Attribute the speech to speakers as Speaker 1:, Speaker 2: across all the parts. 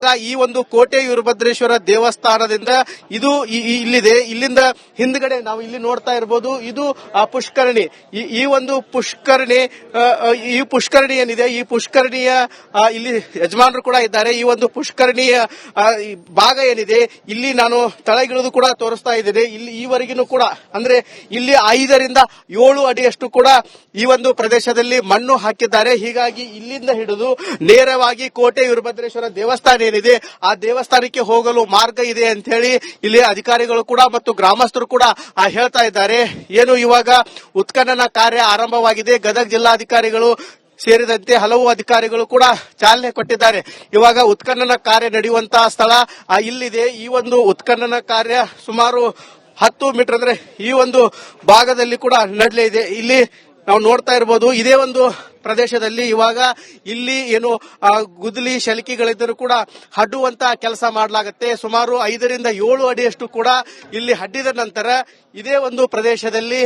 Speaker 1: ಈ ಒಂದು ಕೋಟೆ ವೀರಭದ್ರೇಶ್ವರ ದೇವಸ್ಥಾನದಿಂದ ಇದು ಇಲ್ಲಿದೆ. ಇಲ್ಲಿಂದ ಹಿಂದ್ಗಡೆ ನಾವು ಇಲ್ಲಿ ನೋಡ್ತಾ ಇರಬಹುದು, ಇದು ಪುಷ್ಕರಣಿ. ಈ ಒಂದು ಪುಷ್ಕರಣಿ ಏನಿದೆ, ಈ ಪುಷ್ಕರಣಿಯ ಇಲ್ಲಿ ಯಜಮಾನರು ಕೂಡ ಇದ್ದಾರೆ. ಈ ಒಂದು ಪುಷ್ಕರಣಿಯ ಭಾಗ ಏನಿದೆ, ಇಲ್ಲಿ ನಾನು ತಳಗಿಳಿದು ಕೂಡ ತೋರಿಸ್ತಾ ಇದ್ದೇನೆ. ಇಲ್ಲಿ ಈವರೆಗೂ ಕೂಡ ಅಂದ್ರೆ ಇಲ್ಲಿ 5 ರಿಂದ 7 ಅಡಿಯಷ್ಟು ಕೂಡ ಈ ಒಂದು ಪ್ರದೇಶದಲ್ಲಿ ಮಣ್ಣು ಹಾಕಿದ್ದಾರೆ. ಹೀಗಾಗಿ ಇಲ್ಲಿಂದ ಹಿಡಿದು ನೇರವಾಗಿ ಕೋಟೆ ವೀರಭದ್ರೇಶ್ವರ ದೇವಸ್ಥಾನ ಏನಿದೆ ಆ ದೇವಸ್ಥಾನಕ್ಕೆ ಹೋಗಲು ಮಾರ್ಗ ಇದೆ ಅಂತ ಹೇಳಿ ಇಲ್ಲಿ ಅಧಿಕಾರಿಗಳು ಕೂಡ ಮತ್ತು ಗ್ರಾಮಸ್ಥರು ಕೂಡ ಹೇಳ್ತಾ ಇದ್ದಾರೆ. ಏನು ಇವಾಗ ಉತ್ಖನನ ಕಾರ್ಯ ಆರಂಭವಾಗಿದೆ. ಗದಗ ಜಿಲ್ಲಾಧಿಕಾರಿಗಳು ಸೇರಿದಂತೆ ಹಲವು ಅಧಿಕಾರಿಗಳು ಕೂಡ ಚಾಲನೆ ಕೊಟ್ಟಿದ್ದಾರೆ. ಇವಾಗ ಉತ್ಖನನ ಕಾರ್ಯ ನಡೆಯುವಂತಹ ಸ್ಥಳ ಇಲ್ಲಿದೆ. ಈ ಒಂದು ಉತ್ಖನನ ಕಾರ್ಯ ಸುಮಾರು 10 ಮೀಟರ್ ಅಂದ್ರೆ ಈ ಒಂದು ಭಾಗದಲ್ಲಿ ಕೂಡ ನಡಲೇ ಇದೆ. ಇಲ್ಲಿ ನಾವು ನೋಡ್ತಾ ಇರಬಹುದು, ಇದೇ ಒಂದು ಪ್ರದೇಶದಲ್ಲಿ ಇವಾಗ ಇಲ್ಲಿ ಏನು ಗುದ್ದಲಿ ಶಲಿಕೆಗಳಿದ್ದರೂ ಕೂಡ ಹಡ್ಡುವಂತ ಕೆಲಸ ಮಾಡಲಾಗುತ್ತೆ. ಸುಮಾರು 5 ರಿಂದ 7 ಅಡಿಯಷ್ಟು ಕೂಡ ಇಲ್ಲಿ ಹಡ್ಡಿದ ನಂತರ ಇದೇ ಒಂದು ಪ್ರದೇಶದಲ್ಲಿ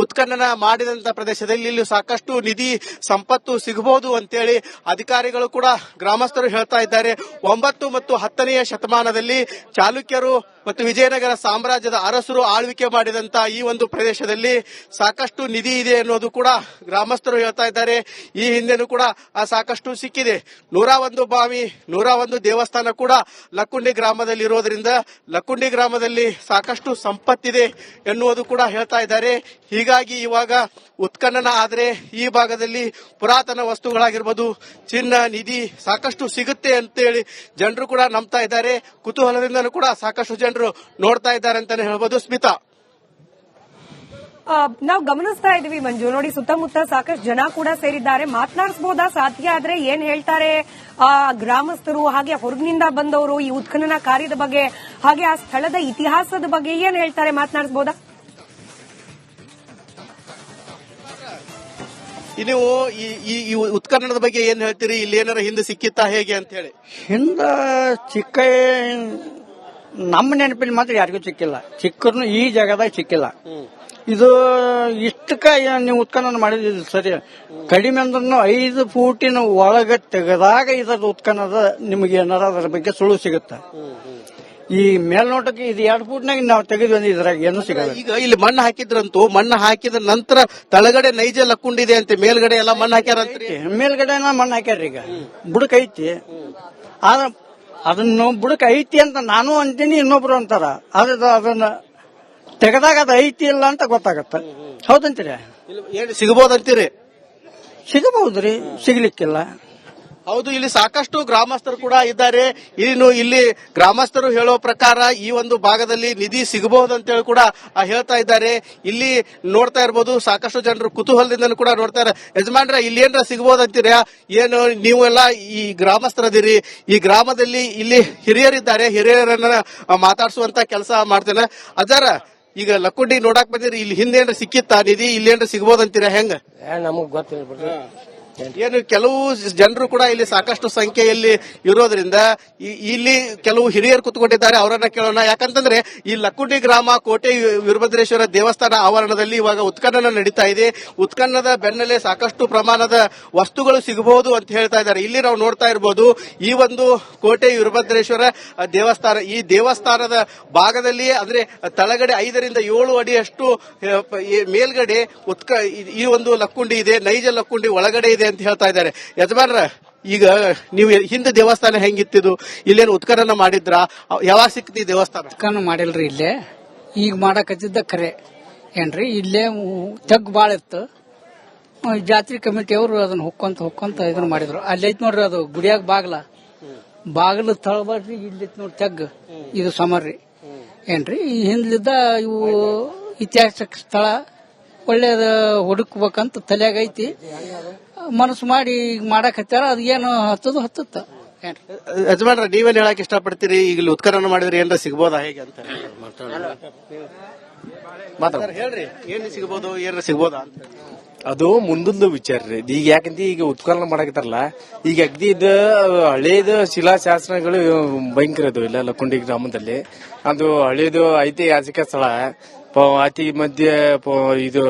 Speaker 1: ಉತ್ಖನನ ಮಾಡಿದಂತ ಪ್ರದೇಶದಲ್ಲಿ ಇಲ್ಲಿ ಸಾಕಷ್ಟು ನಿಧಿ ಸಂಪತ್ತು ಸಿಗಬಹುದು ಅಂತೇಳಿ ಅಧಿಕಾರಿಗಳು ಕೂಡ ಗ್ರಾಮಸ್ಥರು ಹೇಳ್ತಾ ಇದ್ದಾರೆ. 9 ಮತ್ತು 10ನೇ ಶತಮಾನದಲ್ಲಿ ಚಾಲುಕ್ಯರು ಮತ್ತು ವಿಜಯನಗರ ಸಾಮ್ರಾಜ್ಯದ ಅರಸರು ಆಳ್ವಿಕೆ ಮಾಡಿದಂತ ಈ ಒಂದು ಪ್ರದೇಶದಲ್ಲಿ ಸಾಕಷ್ಟು ನಿಧಿ ಇದೆ ಅನ್ನೋದು ಕೂಡ ಗ್ರಾಮಸ್ಥರು ಹೇಳ್ತಾ ಇದ್ದಾರೆ. ಈ ಹಿಂದೆನೂ ಕೂಡ ಸಾಕಷ್ಟು ಸಿಕ್ಕಿದೆ. 101 ಬಾವಿ, 101 ದೇವಸ್ಥಾನ ಕೂಡ ಲಕ್ಕುಂಡಿ ಗ್ರಾಮದಲ್ಲಿ ಇರೋದ್ರಿಂದ ಲಕ್ಕುಂಡಿ ಗ್ರಾಮದಲ್ಲಿ ಸಾಕಷ್ಟು ಸಂಪತ್ತಿದೆ ಎನ್ನುವುದು ಕೂಡ ಹೇಳ್ತಾ ಇದ್ದಾರೆ. ಹೀಗಾಗಿ ಇವಾಗ ಉತ್ಖನನ ಆದರೆ ಈ ಭಾಗದಲ್ಲಿ ಪುರಾತನ ವಸ್ತುಗಳಾಗಿರ್ಬೋದು, ಚಿನ್ನ, ನಿಧಿ ಸಾಕಷ್ಟು ಸಿಗುತ್ತೆ ಅಂತೇಳಿ ಜನರು ಕೂಡ ನಂಬ್ತಾ ಇದ್ದಾರೆ. ಕುತೂಹಲದಿಂದಲೂ ಕೂಡ ಸಾಕಷ್ಟು ಜನರು ನೋಡ್ತಾ ಇದ್ದಾರೆ ಅಂತಾನೆ ಹೇಳ್ಬೋದು. ಸ್ಮಿತಾ,
Speaker 2: ನಾವು ಗಮನಿಸ್ತಾ ಇದೀವಿ ಮಂಜು, ನೋಡಿ ಸುತ್ತಮುತ್ತ ಸಾಕಷ್ಟು ಜನ ಕೂಡ ಸೇರಿದ್ದಾರೆ. ಮಾತನಾಡಿಸಬಹುದಾ? ಸಾಧ್ಯ ಆದ್ರೆ ಏನ್ ಹೇಳ್ತಾರೆ ಗ್ರಾಮಸ್ಥರು, ಹಾಗೆ ಹೊರಗಿನಿಂದ ಬಂದವರು ಈ ಉತ್ಖನನ ಕಾರ್ಯದ ಬಗ್ಗೆ, ಹಾಗೆ ಆ ಸ್ಥಳದ ಇತಿಹಾಸದ ಬಗ್ಗೆ ಏನ್ ಹೇಳ್ತಾರೆ? ಮಾತನಾಡಿಸಬಹುದಾ?
Speaker 1: ನೀವು ಈ ಉತ್ಖನನದ ಬಗ್ಗೆ ಏನ್ ಹೇಳ್ತೀರಿ? ಇಲ್ಲಿ ಏನಾರ ಹಿಂದೆ ಸಿಕ್ಕಿತ್ತಾ ಹೇಗೆ ಅಂತ ಹೇಳಿ?
Speaker 3: ಹಿಂದ ಚಿಕ್ಕ ನಮ್ಮ ನೆನಪಿನ ಮಾತ್ರ ಯಾರಿಗೂ ಸಿಕ್ಕಿಲ್ಲ. ಚಿಕ್ಕರ್ನು ಈ ಜಾಗದಾಗ ಸಿಕ್ಕಿಲ್ಲ. ಇದು ಇಷ್ಟಕ್ಕ ನೀವು ಉತ್ಖನನ ಮಾಡಿದ ಸರಿ, ಕಡಿಮೆ ಅಂದ್ರೂ 5 ಫೂಟಿನ ಒಳಗೆ ತೆಗೆದಾಗ ಇದರ ಉತ್ಖನದ ನಿಮಗೆ ಏನಾರ ಅದರ ಬಗ್ಗೆ ಸುಳು ಸಿಗುತ್ತೆ. ಈ ಮೇಲ್ನೋಟಕ್ಕೆ ಇದು 2 ಫೂಟ್ನಾಗ ನಾವು ತೆಗೆದ್ವಿ, ಇದ್ರಾಗ ಏನು ಸಿಗಲ್ಲ.
Speaker 1: ಈಗ ಇಲ್ಲಿ ಮಣ್ಣು ಹಾಕಿದ್ರಂತೂ, ಮಣ್ಣು ಹಾಕಿದ ನಂತರ ತಳಗಡೆ ನೈಜ ಲಕ್ಕುಂಡಿದೆ ಅಂತ, ಮೇಲ್ಗಡೆ ಎಲ್ಲ ಮಣ್ಣು ಹಾಕ್ಯಾರಂತ್ರಿ.
Speaker 3: ಮೇಲ್ಗಡೆ ಮಣ್ಣು ಹಾಕ್ಯಾರ. ಈಗ ಬುಡಕ್ ಐತಿ, ಆದ್ರ ಅದನ್ನು ಬುಡಕ್ ಐತಿ ಅಂತ ನಾನು ಅಂತೀನಿ, ಇನ್ನೊಬ್ರು ಅಂತಾರ. ಆದ್ರೆ ಅದನ್ನ ತೆಗೆದಾಗ ಅದು ಐತಿ ಇಲ್ಲ ಅಂತ ಗೊತ್ತಾಗತ್ತ. ಹೌದಂತೀರಿ?
Speaker 1: ಸಿಗಬಹುದಂತೀರಿ?
Speaker 3: ಸಿಗಬಹುದ್ರಿ, ಸಿಗ್ಲಿಕ್ಕಿಲ್ಲ.
Speaker 1: ಹೌದು, ಇಲ್ಲಿ ಸಾಕಷ್ಟು ಗ್ರಾಮಸ್ಥರು ಕೂಡ ಇದ್ದಾರೆ. ಇನ್ನು ಇಲ್ಲಿ ಗ್ರಾಮಸ್ಥರು ಹೇಳೋ ಪ್ರಕಾರ ಈ ಒಂದು ಭಾಗದಲ್ಲಿ ನಿಧಿ ಸಿಗಬಹುದು ಅಂತೇಳಿ ಕೂಡ ಹೇಳ್ತಾ ಇದ್ದಾರೆ. ಇಲ್ಲಿ ನೋಡ್ತಾ ಇರಬಹುದು, ಸಾಕಷ್ಟು ಜನರು ಕುತೂಹಲದಿಂದ ಕೂಡ ನೋಡ್ತಾರೆ. ಯಜಮಾನ್ರ, ಇಲ್ಲಿ ಏನಾರ ಸಿಗಬಹುದು ಅಂತೀರಾ? ಏನು ನೀವೆಲ್ಲ ಈ ಗ್ರಾಮಸ್ಥರದಿರಿ, ಈ ಗ್ರಾಮದಲ್ಲಿ ಇಲ್ಲಿ ಹಿರಿಯರಿದ್ದಾರೆ, ಹಿರಿಯರನ್ನ ಮಾತಾಡಿಸುವಂತ ಕೆಲಸ ಮಾಡ್ತೇನೆ. ಅಜಾರ, ಈಗ ಲಕ್ಕುಂಡಿ ನೋಡಾಕ್ ಬಂದಿರಿ, ಇಲ್ಲಿ ಹಿಂದೆ ಏನಾರ ಸಿಕ್ಕಿತ್ತಾ ನಿಧಿ? ಇಲ್ಲಿ ಏನಾರ ಸಿಗಬಹುದಂತೀರಾ? ಹೆಂಗ?
Speaker 4: ನಮಗ್ ಗೊತ್ತಿಲ್ಲ.
Speaker 1: ಏನು ಕೆಲವು ಜನರು ಕೂಡ ಇಲ್ಲಿ ಸಾಕಷ್ಟು ಸಂಖ್ಯೆಯಲ್ಲಿ ಇರೋದ್ರಿಂದ ಇಲ್ಲಿ ಕೆಲವು ಹಿರಿಯರು ಕುತ್ಕೊಂಡಿದ್ದಾರೆ, ಅವರನ್ನ ಕೇಳೋಣ. ಯಾಕಂತಂದ್ರೆ ಈ ಲಕ್ಕುಂಡಿ ಗ್ರಾಮ ಕೋಟೆ ವೀರಭದ್ರೇಶ್ವರ ದೇವಸ್ಥಾನ ಆವರಣದಲ್ಲಿ ಇವಾಗ ಉತ್ಖನನ ನಡೀತಾ ಇದೆ. ಉತ್ಖನನದ ಬೆನ್ನಲ್ಲೇ ಸಾಕಷ್ಟು ಪ್ರಮಾಣದ ವಸ್ತುಗಳು ಸಿಗಬಹುದು ಅಂತ ಹೇಳ್ತಾ ಇದ್ದಾರೆ. ಇಲ್ಲಿ ನಾವು ನೋಡ್ತಾ ಇರಬಹುದು, ಈ ಒಂದು ಕೋಟೆ ವೀರಭದ್ರೇಶ್ವರ ದೇವಸ್ಥಾನ, ಈ ದೇವಸ್ಥಾನದ ಭಾಗದಲ್ಲಿ ಅಂದ್ರೆ ತಳಗಡೆ 5 ರಿಂದ 7 ಅಡಿಯಷ್ಟು ಮೇಲ್ಗಡೆ ಈ ಒಂದು ಲಕ್ಕುಂಡಿ ಇದೆ, ನೈಜ ಲಕ್ಕುಂಡಿ ಒಳಗಡೆ ಇದೆ ಅಂತ ಹೇಳ್ತಾ ಇದ್ದಾರೆ. ಯಜಮಾನ್ರ, ಈಗ ನೀವು ಹಿಂದೆ ದೇವಸ್ಥಾನ ಹೆಂಗಿತ್ತಿದ್ದು? ಇಲ್ಲೇನು ಉತ್ಖನನ ಮಾಡಿದ್ರ? ಯಾವಾಗ ಸಿಕ್ತಿ ದೇವಸ್ಥಾನ?
Speaker 5: ಉತ್ಖನನ ಮಾಡಿಲ್ರಿ, ಇಲ್ಲೇ ಈಗ ಮಾಡಕತ್ತಿದ್ದ ಖರೆ ಏನ್ರಿ. ಇಲ್ಲೇ ತಗ್ ಬಾಳ ಇತ್ತು. ಜಾತ್ರೆ ಕಮಿಟಿಯವರು ಅದನ್ನ ಹೊಕ್ಕೊಂತ ಇದನ್ನ ಮಾಡಿದ್ರು. ಅಲ್ಲಿ ಐತ್ ನೋಡ್ರಿ, ಅದು ಗುಡಿಯಾಗ ಬಾಗ್ಲ ತಳಬಾರ್ರಿ, ಇಲ್ಲಿ ನೋಡ್ರಿ ತಗ್, ಇದು ಸಮರ್ರಿ ಏನ್ರಿ. ಈ ಹಿಂದ್ಲಿದ್ದ ಇವು ಇತಿಹಾಸಕ ಸ್ಥಳ ಒಳ್ಳೇದ ಹುಡುಕ್ಬೇಕಂತ ತಲೆಯಾಗ ಐತಿ. ಮನಸ್ಸು ಮಾಡಿ ಮಾಡಕ್ ಹತ್ತಾರ, ಅದು ಏನು ಹತ್ತತ್ತ.
Speaker 1: ಯಜಮಾನ್ರ, ನೀವೇನ್ ಹೇಳಕ್ ಇಷ್ಟಪಡ್ತೀರಿ? ಈಗ ಉತ್ಖನನ ಮಾಡಿದ್ರೆ ಏನಾರ ಸಿಗಬಹುದಾ ಹೇಗೆ ಅಂತ ಹೇಳ್ರಿ. ಏನ್ ಸಿಗಬಹುದು, ಏನಾರ ಸಿಗಬಹುದಾ ಅಂತ?
Speaker 4: ಅದು ಮುಂದೊಂದು ವಿಚಾರ ರೀ. ಈಗ ಯಾಕಂತ ಈಗ ಉತ್ಖನನ ಮಾಡಕತ್ತಾರಲ್ಲ, ಈಗ ಅಗ್ದಿ ಇದು ಹಳೇದು ಶಿಲಾಶಾಸನಗಳು ಭಯಂಕರ ಅದು ಇಲ್ಲ ಲಕ್ಕುಂಡಿ ಗ್ರಾಮದಲ್ಲಿ. ಅದು ಹಳೇದು ಐತಿಹಾಸಿಕ ಸ್ಥಳ. ಅತಿ ಮಧ್ಯೆ ಇದು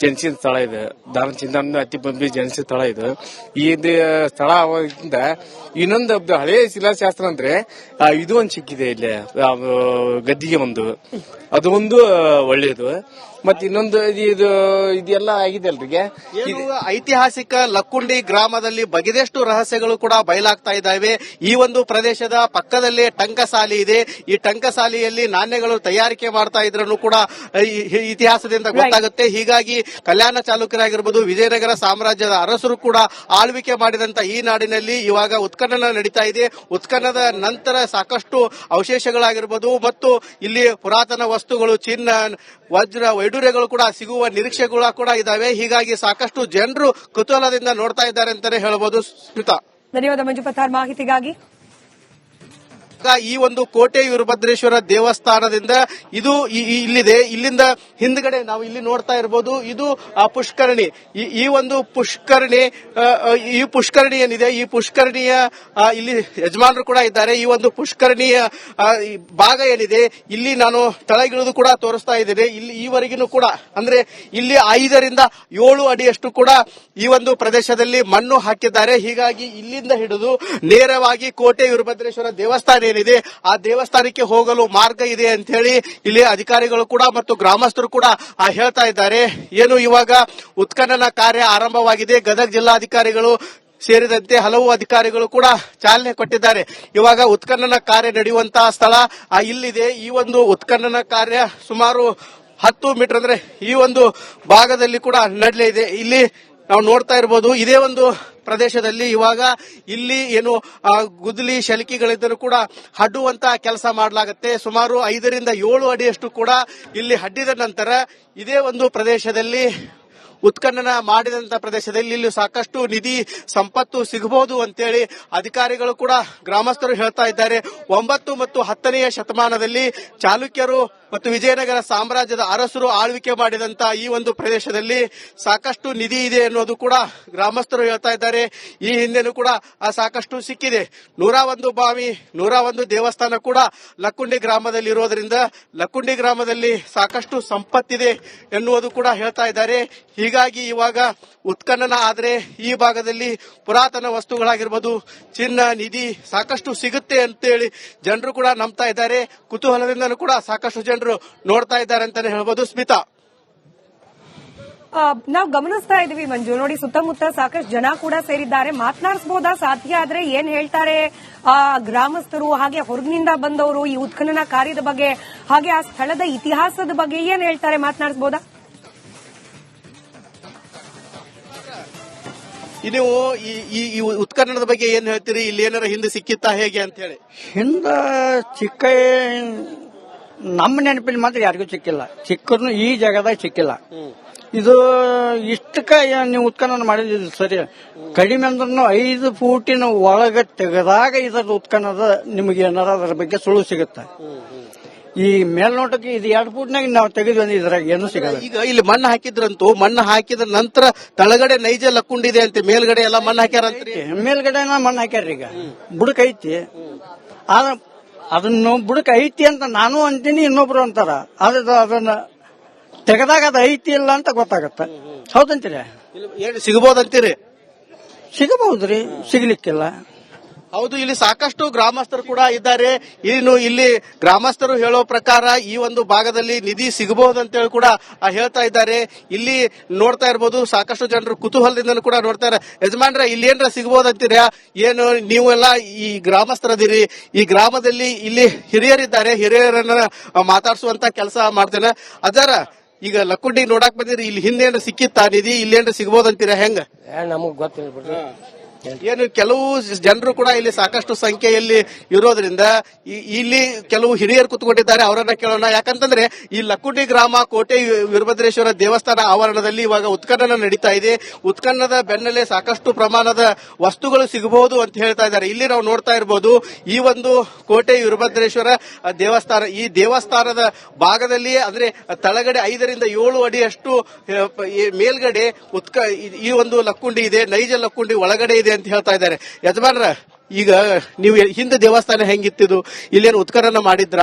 Speaker 4: ಜನಿಸಿದ ಸ್ಥಳ ಇದೆ. ದಾನ ಚಿಂತಾಮಣಿ ಅತಿ ಮಧ್ಯೆ ಜನಿಸಿದ ಸ್ಥಳ ಇದು. ಈ ಸ್ಥಳ ಆಗೋದ್ರಿಂದ ಇನ್ನೊಂದು ಹಳೆಯ ಶಿಲಾಶಾಸ್ತ್ರ ಅಂದ್ರೆ ಇದು ಒಂದು ಸಿಕ್ಕಿದೆ ಇಲ್ಲಿ ಗದ್ದಿಗೆ ಒಂದು, ಅದು ಒಂದು ಒಳ್ಳೇದು. ಮತ್ತೆ ಇನ್ನೊಂದು ಇದೆಲ್ಲ ಆಗಿದೆ ಅಲ್ರಿಗೆ.
Speaker 1: ಇದು ಐತಿಹಾಸಿಕ ಲಕ್ಕುಂಡಿ ಗ್ರಾಮದಲ್ಲಿ ಬಗೆದೆಷ್ಟು ರಹಸ್ಯಗಳು ಕೂಡ ಬಯಲಾಗ್ತಾ ಇದ್ದಾವೆ. ಈ ಒಂದು ಪ್ರದೇಶದ ಪಕ್ಕದಲ್ಲೇ ಟಂಕಸಾಲಿ ಇದೆ. ಈ ಟಂಕಸಾಲಿಯಲ್ಲಿ ನಾಣ್ಯಗಳು ತಯಾರಿಕೆ ಮಾಡ್ತಾ ಇದ್ರೂ ಕೂಡ ಇತಿಹಾಸದಿಂದ ಗೊತ್ತಾಗುತ್ತೆ. ಹೀಗಾಗಿ ಕಲ್ಯಾಣ ಚಾಲುಕ್ಯರಾಗಿರ್ಬೋದು, ವಿಜಯನಗರ ಸಾಮ್ರಾಜ್ಯದ ಅರಸರು ಕೂಡ ಆಳ್ವಿಕೆ ಮಾಡಿದಂತ ಈ ನಾಡಿನಲ್ಲಿ ಇವಾಗ ಉತ್ಖನನ ನಡೀತಾ ಇದೆ. ಉತ್ಖನನದ ನಂತರ ಸಾಕಷ್ಟು ಅವಶೇಷಗಳಾಗಿರ್ಬೋದು ಮತ್ತು ಇಲ್ಲಿ ಪುರಾತನ ವಸ್ತುಗಳು, ಚಿನ್ನ, ವಜ್ರ, ವೈಡೂರ್ಯಗಳು ಕೂಡ ಸಿಗುವ ನಿರೀಕ್ಷೆಗಳು ಕೂಡ ಇದಾವೆ. ಹೀಗಾಗಿ ಸಾಕಷ್ಟು ಜನರು ಕುತೂಹಲದಿಂದ ನೋಡ್ತಾ ಇದ್ದಾರೆ ಅಂತಾನೆ ಹೇಳಬಹುದು. ಸ್ಮಿತಾ,
Speaker 2: ಧನ್ಯವಾದ ಮಂಜು ಪತ್ತಾರ್ ಮಾಹಿತಿಗಾಗಿ.
Speaker 1: ಈ ಒಂದು ಕೋಟೆ ವೀರಭದ್ರೇಶ್ವರ ದೇವಸ್ಥಾನದಿಂದ ಇದು ಇಲ್ಲಿದೆ. ಇಲ್ಲಿಂದ ಹಿಂದ್ಗಡೆ ನಾವು ಇಲ್ಲಿ ನೋಡ್ತಾ ಇರಬಹುದು, ಇದು ಪುಷ್ಕರಣಿ. ಈ ಒಂದು ಪುಷ್ಕರಣಿ, ಈ ಪುಷ್ಕರಣಿ ಏನಿದೆ, ಈ ಪುಷ್ಕರಣಿಯ ಇಲ್ಲಿ ಯಜಮಾನರು ಕೂಡ ಇದ್ದಾರೆ. ಈ ಒಂದು ಪುಷ್ಕರಣಿಯ ಭಾಗ ಏನಿದೆ, ಇಲ್ಲಿ ನಾನು ತಳಗಿಳಿದು ಕೂಡ ತೋರಿಸ್ತಾ ಇದ್ದೇನೆ. ಇಲ್ಲಿ ಈವರೆಗಿನೂ ಕೂಡ ಅಂದ್ರೆ ಇಲ್ಲಿ 5 ರಿಂದ 7 ಅಡಿಯಷ್ಟು ಕೂಡ ಈ ಒಂದು ಪ್ರದೇಶದಲ್ಲಿ ಮಣ್ಣು ಹಾಕಿದ್ದಾರೆ. ಹೀಗಾಗಿ ಇಲ್ಲಿಂದ ಹಿಡಿದು ನೇರವಾಗಿ ಕೋಟೆ ವೀರಭದ್ರೇಶ್ವರ ದೇವಸ್ಥಾನ ಏನಿದೆ ಆ ದೇವಸ್ಥಾನಕ್ಕೆ ಹೋಗಲು ಮಾರ್ಗ ಇದೆ ಅಂತ ಹೇಳಿ ಇಲ್ಲಿ ಅಧಿಕಾರಿಗಳು ಕೂಡ ಮತ್ತು ಗ್ರಾಮಸ್ಥರು ಕೂಡ ಹೇಳ್ತಾ ಇದ್ದಾರೆ. ಏನು ಇವಾಗ ಉತ್ಖನನ ಕಾರ್ಯ ಆರಂಭವಾಗಿದೆ. ಗದಗ ಜಿಲ್ಲಾಧಿಕಾರಿಗಳು ಸೇರಿದಂತೆ ಹಲವು ಅಧಿಕಾರಿಗಳು ಕೂಡ ಚಾಲನೆ ಕೊಟ್ಟಿದ್ದಾರೆ. ಇವಾಗ ಉತ್ಖನನ ಕಾರ್ಯ ನಡೆಯುವಂತಹ ಸ್ಥಳ ಇಲ್ಲಿದೆ. ಈ ಒಂದು ಉತ್ಖನನ ಕಾರ್ಯ ಸುಮಾರು 10 ಮೀಟರ್ ಅಂದ್ರೆ ಈ ಒಂದು ಭಾಗದಲ್ಲಿ ಕೂಡ ನಡಲೇ ಇದೆ. ಇಲ್ಲಿ ನಾವು ನೋಡ್ತಾ ಇರಬಹುದು, ಇದೇ ಒಂದು ಪ್ರದೇಶದಲ್ಲಿ ಇವಾಗ ಇಲ್ಲಿ ಏನು ಗುದ್ದಲಿ ಶಲಿಕೆಗಳಿದ್ದರೂ ಕೂಡ ಹಡ್ಡುವಂತ ಕೆಲಸ ಮಾಡಲಾಗುತ್ತೆ. ಸುಮಾರು 5 ರಿಂದ 7 ಅಡಿಯಷ್ಟು ಕೂಡ ಇಲ್ಲಿ ಹಡ್ಡಿದ ನಂತರ ಇದೇ ಒಂದು ಪ್ರದೇಶದಲ್ಲಿ ಉತ್ಖನನ ಮಾಡಿದಂತ ಪ್ರದೇಶದಲ್ಲಿ ಇಲ್ಲಿ ಸಾಕಷ್ಟು ನಿಧಿ ಸಂಪತ್ತು ಸಿಗಬಹುದು ಅಂತೇಳಿ ಅಧಿಕಾರಿಗಳು ಕೂಡ ಗ್ರಾಮಸ್ಥರು ಹೇಳ್ತಾ ಇದ್ದಾರೆ. 9 ಮತ್ತು 10ನೇ ಶತಮಾನದಲ್ಲಿ ಚಾಲುಕ್ಯರು ಮತ್ತು ವಿಜಯನಗರ ಸಾಮ್ರಾಜ್ಯದ ಅರಸರು ಆಳ್ವಿಕೆ ಮಾಡಿದಂತ ಈ ಒಂದು ಪ್ರದೇಶದಲ್ಲಿ ಸಾಕಷ್ಟು ನಿಧಿ ಇದೆ ಅನ್ನೋದು ಕೂಡ ಗ್ರಾಮಸ್ಥರು ಹೇಳ್ತಾ ಇದ್ದಾರೆ. ಈ ಹಿಂದೆನೂ ಕೂಡ ಸಾಕಷ್ಟು ಸಿಕ್ಕಿದೆ. 101 ಬಾವಿ, 101 ದೇವಸ್ಥಾನ ಕೂಡ ಲಕ್ಕುಂಡಿ ಗ್ರಾಮದಲ್ಲಿ ಇರೋದ್ರಿಂದ ಲಕ್ಕುಂಡಿ ಗ್ರಾಮದಲ್ಲಿ ಸಾಕಷ್ಟು ಸಂಪತ್ತಿದೆ ಎನ್ನುವುದು ಕೂಡ ಹೇಳ್ತಾ ಇದ್ದಾರೆ. ಹೀಗಾಗಿ ಇವಾಗ ಉತ್ಖನನ ಆದ್ರೆ ಈ ಭಾಗದಲ್ಲಿ ಪುರಾತನ ವಸ್ತುಗಳಾಗಿರ್ಬೋದು, ಚಿನ್ನ, ನಿಧಿ ಸಾಕಷ್ಟು ಸಿಗುತ್ತೆ ಅಂತೇಳಿ ಜನರು ಕೂಡ ನಂಬ್ತಾ ಇದ್ದಾರೆ. ಕುತೂಹಲದಿಂದನೂ ಕೂಡ ಸಾಕಷ್ಟು ಜನರು ನೋಡ್ತಾ ಇದ್ದಾರೆ ಅಂತಾನೆ ಹೇಳ್ಬೋದು. ಸ್ಮಿತಾ,
Speaker 2: ನಾವು ಗಮನಿಸ್ತಾ ಇದೀವಿ ಮಂಜು, ನೋಡಿ ಸುತ್ತಮುತ್ತ ಸಾಕಷ್ಟು ಜನ ಕೂಡ ಸೇರಿದ್ದಾರೆ. ಮಾತನಾಡಿಸಬಹುದಾ? ಸಾಧ್ಯ ಆದ್ರೆ ಏನ್ ಹೇಳ್ತಾರೆ ಗ್ರಾಮಸ್ಥರು, ಹಾಗೆ ಹೊರಗಿನಿಂದ ಬಂದವರು ಈ ಉತ್ಖನನ ಕಾರ್ಯದ ಬಗ್ಗೆ, ಹಾಗೆ ಆ ಸ್ಥಳದ ಇತಿಹಾಸದ ಬಗ್ಗೆ ಏನ್ ಹೇಳ್ತಾರೆ? ಮಾತನಾಡಿಸಬಹುದಾ?
Speaker 1: ನೀವು ಈ ಉತ್ಖನನದ ಬಗ್ಗೆ ಏನ್ ಹೇಳ್ತೀರಿ? ಇಲ್ಲಿ ಏನಾರ ಹಿಂದೆ ಸಿಕ್ಕಿತ್ತಾ ಹೇಗೆ ಅಂತ ಹೇಳಿ?
Speaker 3: ಹಿಂದ ಚಿಕ್ಕ ನಮ್ಮ ನೆನಪಿನ ಮಾತ್ರ ಯಾರಿಗೂ ಸಿಕ್ಕಿಲ್ಲ. ಚಿಕ್ಕರ್ನು ಈ ಜಾಗದಾಗ ಸಿಕ್ಕಿಲ್ಲ. ಇದು ಇಷ್ಟಕ್ಕ ನೀವು ಉತ್ಖನನ ಮಾಡಿದಿಲ್ಲ ಸರಿ. ಕಡಿಮೆ ಅಂದ್ರೂ 5 ಫೂಟಿನ ಒಳಗೆ ತೆಗೆದಾಗ ಇದರ ಉತ್ಖನದ ನಿಮಗೆ ಏನಾರ ಅದರ ಬಗ್ಗೆ ಸುಳ್ಳು ಸಿಗುತ್ತೆ. ಈ ಮೇಲ್ನೋಟಕ್ಕೆ ಇದು 2 ಫೂಟ್ನಾಗ ನಾವು ತೆಗೆದ್ವಿ ಅಂದ್ರೆ ಇದ್ರಾಗ ಏನು ಸಿಗಲ್ಲ.
Speaker 1: ಈಗ ಇಲ್ಲಿ ಮಣ್ಣು ಹಾಕಿದ್ರಂತೂ ಮಣ್ಣು ಹಾಕಿದ ನಂತರ ತಳಗಡೆ ನೈಜ ಲಕ್ಕುಂಡಿದೆ ಅಂತ, ಮೇಲ್ಗಡೆ ಎಲ್ಲ ಮಣ್ಣು ಹಾಕ್ಯಾರಂತ್ರಿ.
Speaker 3: ಮೇಲ್ಗಡೆ ಮಣ್ಣು ಹಾಕ್ಯಾರ. ಈಗ ಬುಡಕ್ ಐತಿ, ಅದನ್ನು ಬುಡಕ್ ಐತಿ ಅಂತ ನಾನು ಅಂತೀನಿ, ಇನ್ನೊಬ್ರು ಅಂತಾರ. ಅದನ್ನ ತೆಗೆದಾಗ ಅದು ಐತಿ ಇಲ್ಲ ಅಂತ ಗೊತ್ತಾಗತ್ತ. ಹೌದಂತೀರಿ?
Speaker 1: ಸಿಗಬಹುದಂತೀರಿ?
Speaker 3: ಸಿಗಬಹುದ್ರಿ, ಸಿಗ್ಲಿಕ್ಕಿಲ್ಲ.
Speaker 1: ಹೌದು, ಇಲ್ಲಿ ಸಾಕಷ್ಟು ಗ್ರಾಮಸ್ಥರು ಕೂಡ ಇದ್ದಾರೆ. ಇನ್ನು ಇಲ್ಲಿ ಗ್ರಾಮಸ್ಥರು ಹೇಳೋ ಪ್ರಕಾರ ಈ ಒಂದು ಭಾಗದಲ್ಲಿ ನಿಧಿ ಸಿಗಬಹುದಂತೇಳಿ ಕೂಡ ಹೇಳ್ತಾ ಇದ್ದಾರೆ. ಇಲ್ಲಿ ನೋಡ್ತಾ ಇರಬಹುದು, ಸಾಕಷ್ಟು ಜನರು ಕುತೂಹಲದಿಂದ ಕೂಡ ನೋಡ್ತಾರೆ. ಯಜಮಾನ್ರ, ಇಲ್ಲಿ ಏನ್ರ ಸಿಗಬಹುದಂತೀರಾ? ಏನು ನೀವೆಲ್ಲ ಈ ಗ್ರಾಮಸ್ಥರದಿರಿ, ಈ ಗ್ರಾಮದಲ್ಲಿ ಇಲ್ಲಿ ಹಿರಿಯರಿದ್ದಾರೆ, ಹಿರಿಯರನ್ನ ಮಾತಾಡಿಸುವಂತ ಕೆಲಸ ಮಾಡ್ತೇನೆ. ಅದರ ಈಗ ಲಕ್ಕುಂಡಿ ನೋಡಕ್ ಬಂದಿರಿ, ಇಲ್ಲಿ ಹಿಂದೇನು ಸಿಕ್ಕಿತ್ತಾ ನಿಧಿ? ಇಲ್ಲೇನ್ರ ಸಿಗಬಹುದಂತೀರಾ? ಹೆಂಗ?
Speaker 6: ನಮಗ್ ಗೊತ್ತಿಲ್ಲ.
Speaker 1: ಏನು ಕೆಲವು ಜನರು ಕೂಡ ಇಲ್ಲಿ ಸಾಕಷ್ಟು ಸಂಖ್ಯೆಯಲ್ಲಿ ಇರೋದ್ರಿಂದ ಇಲ್ಲಿ ಕೆಲವು ಹಿರಿಯರು ಕುತ್ಕೊಂಡಿದ್ದಾರೆ, ಅವರನ್ನ ಕೇಳೋಣ. ಯಾಕಂತಂದ್ರೆ ಈ ಲಕ್ಕುಂಡಿ ಗ್ರಾಮ ಕೋಟೆ ವೀರಭದ್ರೇಶ್ವರ ದೇವಸ್ಥಾನ ಆವರಣದಲ್ಲಿ ಇವಾಗ ಉತ್ಖನನ ನಡೀತಾ ಇದೆ. ಉತ್ಖನನದ ಬೆನ್ನಲ್ಲೇ ಸಾಕಷ್ಟು ಪ್ರಮಾಣದ ವಸ್ತುಗಳು ಸಿಗಬಹುದು ಅಂತ ಹೇಳ್ತಾ ಇದ್ದಾರೆ. ಇಲ್ಲಿ ನಾವು ನೋಡ್ತಾ ಇರಬಹುದು, ಈ ಒಂದು ಕೋಟೆ ವೀರಭದ್ರೇಶ್ವರ ದೇವಸ್ಥಾನ, ಈ ದೇವಸ್ಥಾನದ ಭಾಗದಲ್ಲಿ ಅಂದ್ರೆ ತಳಗಡೆ 5 ರಿಂದ 7 ಅಡಿಯಷ್ಟು ಮೇಲ್ಗಡೆ ಈ ಒಂದು ಲಕ್ಕುಂಡಿ ಇದೆ. ನೈಜ ಲಕ್ಕುಂಡಿ ಒಳಗಡೆ ಇದೆ ಅಂತ ಹೇಳ್ತಾ ಇದ್ದಾರೆ. ಯಜಮಾನ್ರ, ಈಗ ನೀವು ಹಿಂದೆ ದೇವಸ್ಥಾನ ಹೆಂಗಿತ್ತಿದು? ಇಲ್ಲೇನು ಉತ್ಖನನ ಮಾಡಿದ್ರ?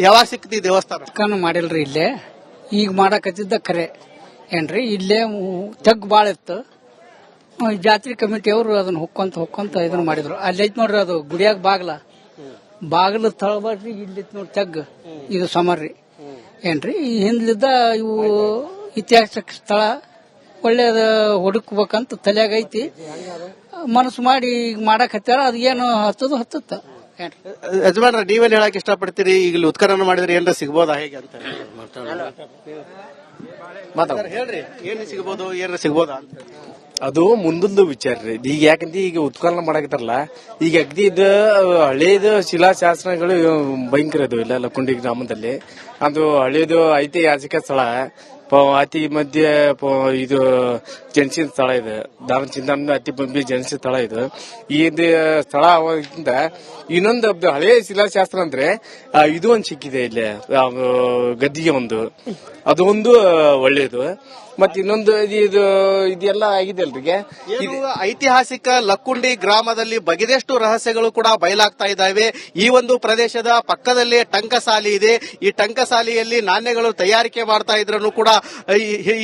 Speaker 1: ಯಾವಾಗ ಸಿಕ್ತಿ ದೇವಸ್ಥಾನ?
Speaker 5: ಉತ್ಖನನ ಮಾಡಿಲ್ರಿ. ಇಲ್ಲೇ ಈಗ ಮಾಡಕತ್ತಿದ್ದ ಖರೆ ಏನ್ರಿ ಇಲ್ಲೇ ತಗ್ ಬಾಳ ಇತ್ತು. ಜಾತ್ರೆ ಕಮಿಟಿಯವರು ಅದನ್ನ ಹೊಕ್ಕೊಂತ ಇದನ್ನ ಮಾಡಿದ್ರು. ಅಲ್ಲಿ ಐತ್ ನೋಡ್ರಿ ಅದು ಗುಡಿಯಾಗ ಬಾಗ್ಲ ತಳಬಾಡ್ರಿ, ಇಲ್ಲಿ ನೋಡ್ರಿ ತಗ್, ಇದು ಸಮರ್ರಿ ಏನ್ರಿ. ಈ ಹಿಂದ್ಲಿದ್ದ ಇವು ಐತಿಹಾಸಿಕ ಸ್ಥಳ ಒಳ್ಳೇದ ಹುಡುಕ್ಬೇಕಂತ ತಲೆಯಾಗ ಐತಿ. ಮನಸ್ಸು ಮಾಡಿ ಈಗ ಮಾಡಕ್ ಹತ್ತಾರ, ಅದು ಏನು ಹತ್ತತ್ತ ಏನ್ರಿ.
Speaker 1: ಯಜಮಾನ್ರ, ನೀವೇನ್ ಹೇಳಕ್ ಇಷ್ಟಪಡ್ತೀರಿ? ಈಗ ಇಲ್ಲಿ ಉತ್ಖನನ ಮಾಡಿದ್ರೆ ಏನಾರ ಸಿಗ್ಬೋದಾ ಹೇಗೆ ಅಂತ ಹೇಳ್ರಿ. ಏನ್ ಸಿಗ್ಬೋದು, ಏನಾರ ಸಿಗ್ಬೋದಾ ಅಂತ?
Speaker 4: ಅದು ಮುಂದದ್ದು ವಿಚಾರ ರೀ. ಈಗ ಯಾಕಂದ್ರೆ ಈಗ ಉತ್ಖನನ ಮಾಡಕತ್ತಾರಲ್ಲ, ಈಗ ಅಗ್ದಿ ಇದು ಹಳೇದು ಶಿಲಾಶಾಸನಗಳು ಭಯಂಕರ ಅದು ಇಲ್ಲ ಲಕ್ಕುಂಡಿ ಗ್ರಾಮದಲ್ಲಿ. ಅದು ಹಳೇದು ಐತಿಹಾಸಿಕ ಸ್ಥಳ, ಅತಿ ಮಧ್ಯೆ ಇದು ಜನಿಸಿದ ಸ್ಥಳ ಇದೆ. ದಾನ ಚಿಂತಾಮಣಿ ಅತಿ ಬಂಬಿ ಜನಿಸಿದ ಸ್ಥಳ ಇದು. ಈ ಸ್ಥಳ ಅವಾಗಿಂದ ಇನ್ನೊಂದು ಹಳೆಯ ಶಿಲಾಶಾಸ್ತ್ರ ಅಂದ್ರೆ ಇದು ಒಂದು ಸಿಕ್ಕಿದೆ ಇಲ್ಲಿ ಗದ್ದಿಗೆ ಒಂದು, ಅದು ಒಂದು ಒಳ್ಳೇದು. ಮತ್ತೆ ಇನ್ನೊಂದು ಇದೆಲ್ಲ ಆಗಿದೆ ಅಲ್ರಿಗೆ.
Speaker 1: ಐತಿಹಾಸಿಕ ಲಕ್ಕುಂಡಿ ಗ್ರಾಮದಲ್ಲಿ ಬಗೆದಷ್ಟು ರಹಸ್ಯಗಳು ಕೂಡ ಬಯಲಾಗ್ತಾ ಇದ್ದಾವೆ. ಈ ಒಂದು ಪ್ರದೇಶದ ಪಕ್ಕದಲ್ಲೇ ಟಂಕಸಾಲಿ ಇದೆ. ಈ ಟಂಕಸಾಲಿಯಲ್ಲಿ ನಾಣ್ಯಗಳು ತಯಾರಿಕೆ ಮಾಡ್ತಾ ಇದ್ರೂ ಕೂಡ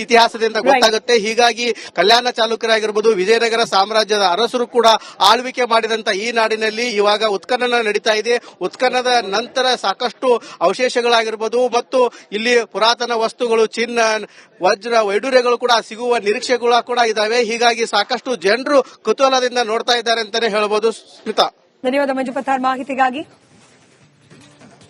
Speaker 1: ಇತಿಹಾಸದಿಂದ ಗೊತ್ತಾಗುತ್ತೆ. ಹೀಗಾಗಿ ಕಲ್ಯಾಣ ಚಾಲುಕ್ಯರಾಗಿರ್ಬೋದು, ವಿಜಯನಗರ ಸಾಮ್ರಾಜ್ಯದ ಅರಸರು ಕೂಡ ಆಳ್ವಿಕೆ ಮಾಡಿದಂತ ಈ ನಾಡಿನಲ್ಲಿ ಇವಾಗ ಉತ್ಖನನ ನಡೀತಾ ಇದೆ. ಉತ್ಖನನದ ನಂತರ ಸಾಕಷ್ಟು ಅವಶೇಷಗಳಾಗಿರ್ಬೋದು ಮತ್ತು ಇಲ್ಲಿ ಪುರಾತನ ವಸ್ತುಗಳು, ಚಿನ್ನ, ವಜ್ರ, ವೈಡೂರ್ಯಗಳು ಕೂಡ ಸಿಗುವ ನಿರೀಕ್ಷೆಗಳು ಕೂಡ ಇದಾವೆ. ಹೀಗಾಗಿ ಸಾಕಷ್ಟು ಜನರು ಕುತೂಹಲದಿಂದ ನೋಡ್ತಾ ಇದ್ದಾರೆ ಅಂತಾನೆ ಹೇಳಬಹುದು. ಸ್ಮಿತಾ,
Speaker 2: ಧನ್ಯವಾದ ಮಂಜು ಪತ್ತಾರ್ ಮಾಹಿತಿಗಾಗಿ.